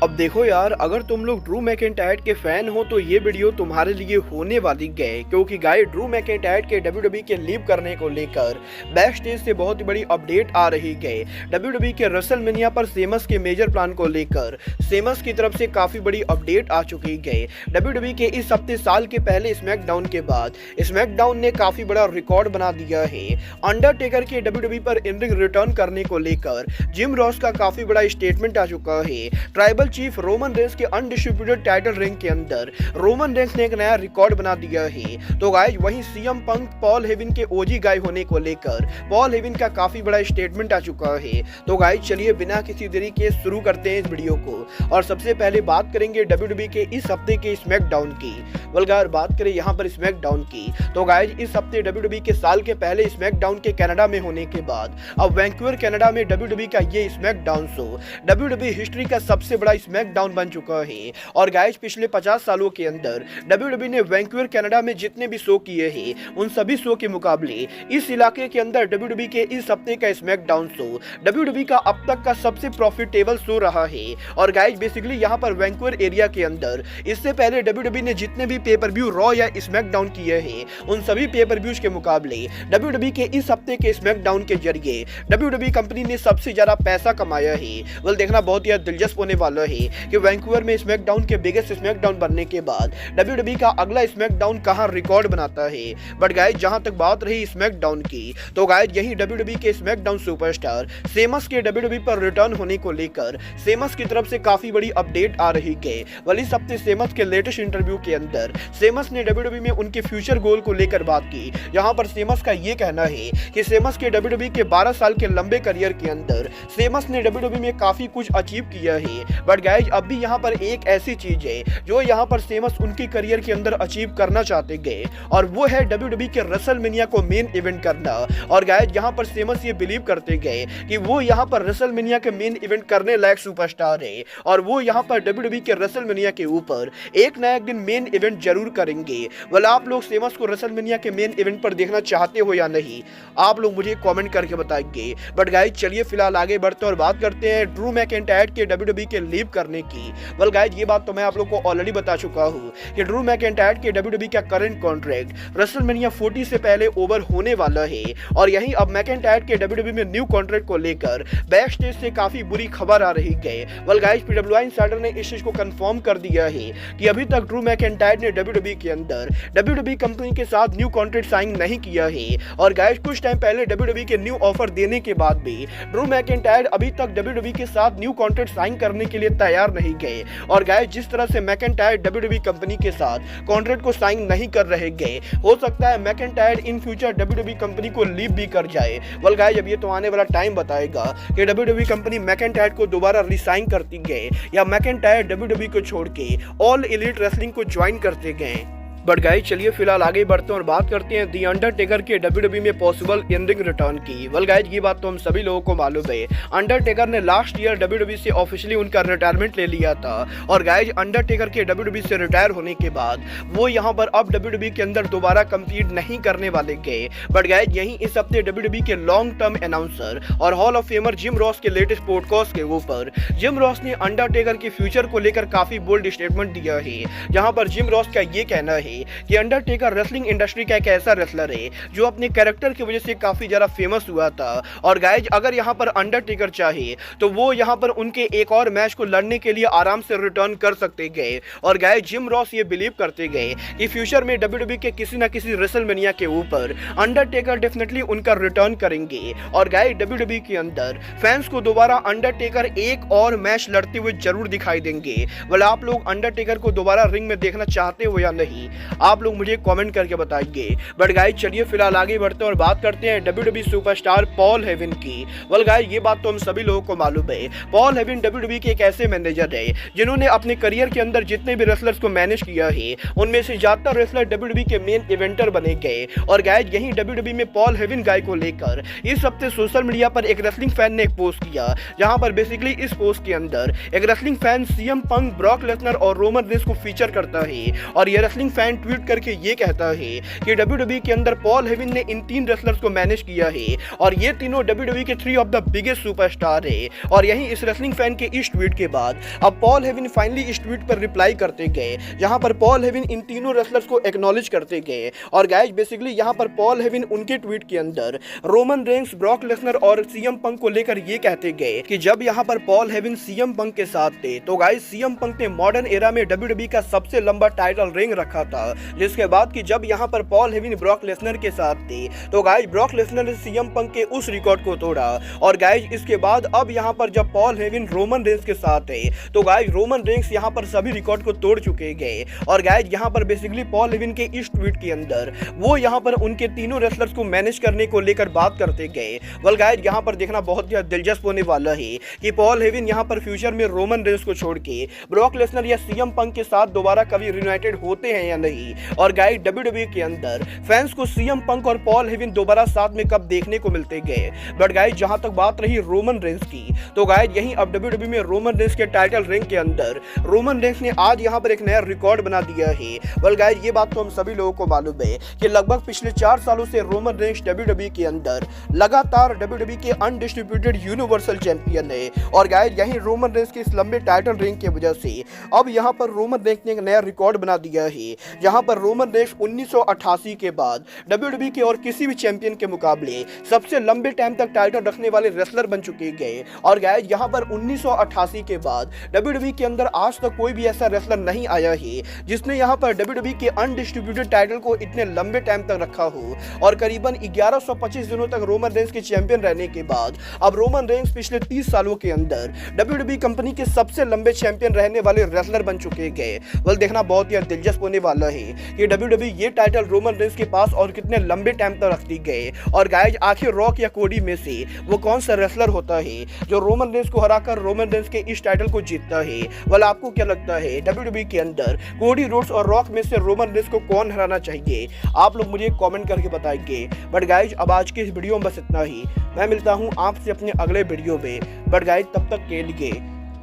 अब देखो यार, अगर तुम लोग ड्रू मैकिंटायर के फैन हो तो ये वीडियो तुम्हारे लिए होने वाली है, क्योंकि गाइस ड्रू मैकिंटायर के WWE के लीव करने को लेकर बैक स्टेज से बहुत ही बड़ी अपडेट आ रही है। WWE के रेसलमेनिया पर सेमस के मेजर प्लान को लेकर सेमस की तरफ से काफी बड़ी अपडेट आ चुकी है। WWE के इस हफ्ते साल के पहले स्मैकडाउन के बाद स्मैकडाउन ने काफी बड़ा रिकॉर्ड बना दिया है। अंडरटेकर के WWE पर इन रिंग रिटर्न करने को लेकर जिम रॉस का काफी बड़ा स्टेटमेंट आ चुका है। ट्राइबल चीफ रोमन रेंस के अनडिस्ट्रीब्यूटेड टाइटल रिंग के अंदर रोमन रेंस ने एक नया रिकॉर्ड बना दिया है। तो गाइस वहीं सीएम पंक पॉल हेवन के ओजी गाय होने को लेकर पॉल हेवन का काफी बड़ा स्टेटमेंट आ चुका है। तो गाइस चलिए बिना किसी देरी के शुरू करते हैं इस वीडियो को। और सबसे पहले बात करेंगे WWE के इस हफ्ते के स्मैकडाउन की। अगर बात करें यहाँ पर स्मैकडाउन की, तो गाइस इस हफ्ते WWE के साल के पहले स्मैकडाउन के कनाडा में होने के बाद अब वैंकूवर कनाडा में WWE का ये स्मैकडाउन शो WWE हिस्ट्री का सबसे बड़ा स्मैकडाउन बन चुका है। और गाइस पिछले 50 सालों के अंदर WWE ने वैंकूवर कनाडा में जितने भी शो किए हैं उन सभी शो के मुकाबले इस इलाके के अंदर WWE के इस हफ्ते का स्मैकडाउन शो WWE का अब तक का सबसे प्रॉफिटेबल शो रहा है। और गाइस बेसिकली यहाँ पर वैंकूवर एरिया के अंदर इससे पहले WWE ने जितने भी पेपर व्यू रॉ या स्मैकडाउन किए हैं उन सभी पेपर व्यूज के मुकाबले WWE के इस हफ्ते के स्मैकडाउन के जरिए WWE कंपनी ने सबसे ज्यादा पैसा कमाया है। देखना बहुत ही दिलचस्प होने वाला है कि वैंकूवर में स्मैकडाउन के बिगेस्ट स्मैकडाउन बनने के बाद WWE का अगला स्मैकडाउन कहां रिकॉर्ड बनाता है। बट गाइस जहां तक बात रही स्मैकडाउन की, तो गाइस यही WWE के स्मैकडाउन सुपरस्टार सेमस के WWE पर रिटर्न होने को लेकर सेमस की तरफ से काफी बड़ी अपडेट आ रही है। इस हफ्ते सेमस के लेटेस्ट इंटरव्यू के अंदर सेमस ने WWE में उनके फ्यूचर गोल को लेकर बात की। यहाँ पर सेमस का ये कहना है कि सेमस के WWE के 12 साल के लंबे करियर के अंदर सेमस ने WWE में काफी कुछ अचीव किया है। बट गाइस अब भी यहाँ पर एक ऐसी चीज है जो यहाँ पर सेमस उनके करियर के अंदर अचीव करना चाहते गए, और वो है WWE के रेसलमेनिया को मेन इवेंट करना। और गाइस यहाँ पर सेमस ये बिलीव करते गए कि वो यहाँ पर रेसलमेनिया के मेन इवेंट करने लायक सुपरस्टार है, और वो यहाँ पर WWE के रेसलमेनिया के ऊपर एक ना एक दिन मेन इवेंट जरूर करेंगे। आप लोग सेमस को रेसलमेनिया के मेन इवेंट पर देखना चाहते हो या नहीं, आप लोग मुझे कमेंट करके बताएंगे। बट गाइस चलिए फिलहाल आगे बढ़ते हैं और बात करते हैं ड्रू मैकिंटायर के WWE के लीव करने की। गाइस ये बात तो मैं आप लोग को ऑलरेडी बता चुका हूँ कि ड्रू मैकिंटायर के WWE का करंट कॉन्ट्रैक्ट रेसलमेनिया 40 से पहले ओवर होने वाला है। और यही अब मैकिंटायर के WWE में न्यू कॉन्ट्रैक्ट को लेकर बैक स्टेज से काफी बुरी खबर आ रही है। गाइस PWI इंसाइडर ने इस चीज को कंफर्म कर दिया है कि अभी तक ड्रू मैकिंटायर ने WWE के अंदर WWE कंपनी के साथ न्यू कॉन्ट्रैक्ट साइन नहीं किया है। और गाइस कुछ टाइम पहले WWE के न्यू ऑफर देने के बाद भी ड्रू मैकिंटायर अभी तक WWE के साथ न्यू कॉन्ट्रैक्ट साइन करने के लिए तैयार नहीं गए। और गाइस जिस तरह से मैकिंटायर WWE कंपनी के साथ कॉन्ट्रैक्ट को साइन नहीं कर रहे गए, हो सकता है McIntyre in future WWE company को लीव भी कर जाए। गाइस अब ये तो आने वाला टाइम बताएगा कि WWE कंपनी मैकिंटायर को दोबारा रिसाइन करती गए या मैकिंटायर WWE को छोड़ के ऑल एलीट रेसलिंग को ज्वाइन करते गए। बट गाइस चलिए फिलहाल आगे बढ़ते हैं और बात करते हैं दी अंडरटेकर के WWE में पॉसिबल इन रिंग रिटर्न की। गाइस ये बात तो हम सभी लोगों को मालूम है, अंडरटेकर ने लास्ट ईयर WWE से ऑफिशियली उनका रिटायरमेंट ले लिया था। और गाइस अंडरटेकर के WWE से रिटायर होने के बाद वो यहाँ पर अब WWE के अंदर दोबारा कम्पीट नहीं करने वाले गए। बट गाइस यही इस हफ्ते WWE के लॉन्ग टर्म अनाउंसर और hall of famer gym Ross के लेटेस्ट पॉडकास्ट के ऊपर जिम रॉस ने अंडरटेकर के फ्यूचर को लेकर काफी बोल्ड स्टेटमेंट दिया है। जहां पर जिम रॉस का ये कहना है कि अंडरटेकर रेसलिंग इंडस्ट्री का एक ऐसा रेसलर है जो अपने कैरेक्टर की वजह से काफी ज्यादा फेमस हुआ था। और गाइज अगर यहाँ पर अंडरटेकर चाहे तो वो यहाँ पर उनके एक और मैच को लड़ने के लिए आराम से रिटर्न कर सकते गए। और गाइज जिम रॉस ये बिलीव करते गए कि फ्यूचर में WWE के किसी न किसी रेसलमेनिया के ऊपर अंडरटेकर डेफिनेटली उनका रिटर्न करेंगे। और गाइज WWE के अंदर फैंस को दोबारा अंडरटेकर एक और मैच लड़ते हुए जरूर दिखाई देंगे। आप लोग अंडरटेकर को दोबारा रिंग में देखना चाहते हो या नहीं, आप लोग मुझे कमेंट करके बताइए। बट गाइस चलिए फिलहाल आगे बढ़ते हैं और बात करते हैं WWE सुपरस्टार पॉल हेवन की। गाइस ये बात तो हम सभी लोगों को मालूम है, पॉल हेवन WWE के एक ऐसे मैनेजर है जिन्होंने अपने करियर के अंदर जितने भी रेसलर्स को मैनेज किया है उनमें से ज्यादातर रेसलर WWE के मेन इवेंटर बने गए। और गाइस यही WWE में पॉल हेवन गाय को लेकर इस हफ्ते सोशल मीडिया पर एक रेसलिंग फैन ने एक पोस्ट किया, जहां पर बेसिकली इस पोस्ट के अंदर एक wrestling fan CM Punk, Brock Lesnar और रोमन रेंस को फीचर करता है। और ये रेसलिंग फैन फैन ट्वीट करके ये कहता है कि WWE के अंदर पॉल हेवन ने इन 3 रेसलर्स को मैनेज किया है और ये तीनों WWE के 3 ऑफ द बिगेस्ट सुपरस्टार है। और यही इस रेसलिंग फैन के इस ट्वीट के बाद अब पॉल हेवन फाइनली इस ट्वीट पर रिप्लाई करते गए, जहां पर पॉल हेवन इन तीनों रेसलर्स को एक्नॉलेज करते गए। और गाइस बेसिकली यहां पर पॉल हेवन उनके ट्वीट के अंदर रोमन रेंस, ब्रॉक लेसनर और सीएम पंक को लेकर ये कहते गए कि जब यहां पर पॉल हेवन सीएम पंक के साथ थे तो गाइस सीएम पंक ने मॉडर्न एरा में WWE का सबसे लंबा टाइटल रिंग रखा था। जिसके बाद कि जब यहां पर पॉल हेवन ब्रॉक लेसनर के साथ थे तो गाइस ब्रॉक लेसनर ने सीएम पंक के उस रिकॉर्ड को तोड़ा। और गाइस इसके बाद अब यहां पर जब पॉल हेवन रोमन रेंस के साथ थे तो गाइस रोमन रेंस यहां पर सभी रिकॉर्ड को तोड़ चुके गए। और गाइस यहां पर बेसिकली पॉल हेवन के इस ट्वीट के अंदर वो यहां पर उनके तीनों रेसलर्स को मैनेज करने को लेकर बात करते गए। वेल गाइस यहां पर देखना बहुत ही दिलचस्प होने वाला है कि पॉल हेवन यहां पर फ्यूचर में रोमन रेंस को छोड़ के ब्रॉक लेसनर या सीएम पंक के साथ दोबारा कभी रियूनाइटेड होते हैं या नहीं। और गाइस WWE के अंदर फैंस को सीएम पंक और पॉल हेवन दोबारा साथ में कब देखने को मिलते गए। बट गाइस जहां तक बात रही रोमन रेंस की तो गाइस यहीं अब WWE में रोमन रेंस के टाइटल रिंग के अंदर रोमन रेंस ने आज यहां पर एक नया रिकॉर्ड बना दिया है। वेल गाइस ये बात तो हम सभी लोगों को मालूम है कि लगभग पिछले 4 सालों से रोमन रेंस WWE के अंदर लगातार WWE के अनडिस्ट्रीब्यूटेड यूनिवर्सल चैंपियन है। और गाइस यहीं रोमन रेंस के इस लंबे टाइटल रिंग की वजह से अब यहां पर रोमन रेंस ने एक नया रिकॉर्ड बना दिया है, जहां पर रोमन रेंस 1988 के बाद WWE के और किसी भी चैंपियन के मुकाबले सबसे लंबे टाइम तक टाइटल रखने वाले रेसलर बन चुके गए। और गाइस यहां पर 1988 के बाद WWE के अंदर आज तक कोई भी ऐसा रेसलर नहीं आया है जिसने यहां पर WWE के अनडिस्ट्रीब्यूटेड टाइटल को इतने लंबे टाइम तक रखा हो। और करीबन 1125 दिनों तक रोमन रेंस के चैंपियन रहने के बाद अब रोमन रेंस पिछले 30 सालों के अंदर WWE कंपनी के सबसे लंबे चैंपियन रहने वाले रेसलर बन चुके गए। वेल देखना बहुत ही दिलचस्प होने वाला है कि WWE ये टाइटल रोमन रेंस के पास और कितने लंबे टाइम तक रखती गए। और गाइस आखिर रॉक या कोडी में से वो कौन सा रेसलर होता है जो रोमन रेंस को हराकर रोमन रेंस के इस टाइटल को जीतता है। वेल आपको क्या लगता है WWE के अंदर कोडी रोड्स और रॉक में से रोमन रेंस को कौन हराना चाहिए? आप लोग मुझे कमेंट करके बताएंगे। बट गाइस अब आज के इस वीडियो में बस इतना ही। मैं मिलता हूं आपसे अपने अगले वीडियो में। बट गाइस तब तक के लिए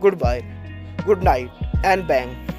good bye, good night and bang.